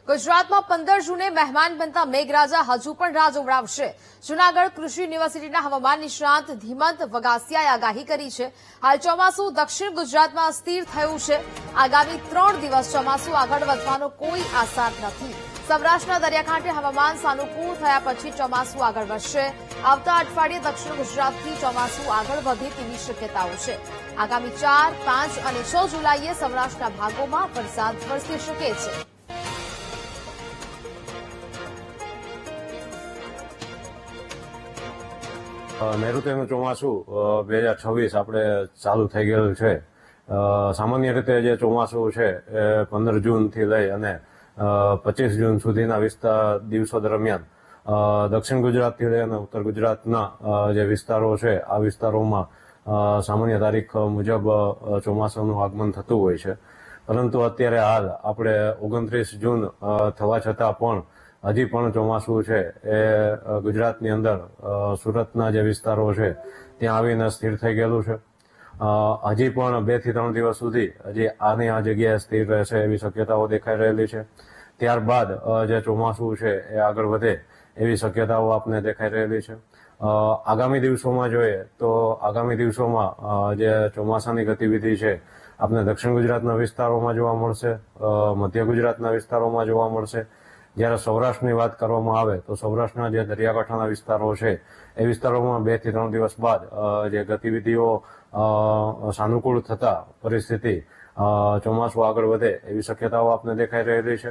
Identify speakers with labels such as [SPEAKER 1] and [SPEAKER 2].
[SPEAKER 1] ગુજરાતમાં 15 જૂને મહેમાન બનતા મેઘરાજા હજુ પણ રાહ જોવડાવશે. જૂનાગઢ કૃષિ યુનિવર્સિટીના હવામાન નિષ્ણાત ધીમંત વગાસિયાએ આગાહી કરી છે. હાલ ચોમાસું દક્ષિણ ગુજરાતમાં સ્થિર થયું છે. આગામી 3 દિવસ ચોમાસું આગળ વધવાનો કોઈ આસાર નથી. સૌરાષ્ટ્રના દરિયાકાંઠે હવામાન સાનુકૂળ થયા પછી ચોમાસું આગળ વધશે. આવતા અઠવાડિયે દક્ષિણ ગુજરાતથી ચોમાસું આગળ વધે તેવી શક્યતાઓ છે. આગામી 4, 5 અને 6 જુલાઈએ સૌરાષ્ટ્રના ભાગોમાં વરસાદ વરસી શકે છે.
[SPEAKER 2] નૈઋત્યનું ચોમાસું 2026 આપણે ચાલુ થઈ ગયેલું છે. સામાન્ય રીતે જે ચોમાસું છે એ 15 જૂનથી લઈ અને 25 જૂન સુધીના દિવસો દરમિયાન દક્ષિણ ગુજરાતથી લઈ અને ઉત્તર ગુજરાતના જે વિસ્તારો છે આ વિસ્તારોમાં સામાન્ય તારીખ મુજબ ચોમાસાનું આગમન થતું હોય છે. પરંતુ અત્યારે હાલ આપણે 29 જૂન થવા છતાં પણ હજી પણ ચોમાસું છે એ ગુજરાતની અંદર સુરતના જે વિસ્તારો છે ત્યાં આવીને સ્થિર થઈ ગયેલું છે. હજી પણ 2 થી 3 દિવસ સુધી હજી આની આ જગ્યાએ સ્થિર રહેશે એવી શક્યતાઓ દેખાઈ રહેલી છે. ત્યારબાદ જે ચોમાસું છે એ આગળ વધે એવી શક્યતાઓ આપને દેખાઈ રહેલી છે. આગામી દિવસોમાં જોઈએ તો આગામી દિવસોમાં જે ચોમાસાની ગતિવિધિ છે આપને દક્ષિણ ગુજરાતના વિસ્તારોમાં જોવા મળશે, મધ્ય ગુજરાતના વિસ્તારોમાં જોવા મળશે. જ્યારે સૌરાષ્ટ્રની વાત કરવામાં આવે તો સૌરાષ્ટ્રના જે દરિયાકાંઠાના વિસ્તારો છે એ વિસ્તારોમાં 2 થી 3 દિવસ બાદ જે ગતિવિધિઓ સાનુકૂળ થતા પરિસ્થિતિ ચોમાસું આગળ વધે એવી શક્યતાઓ આપને દેખાઈ રહેલી છે.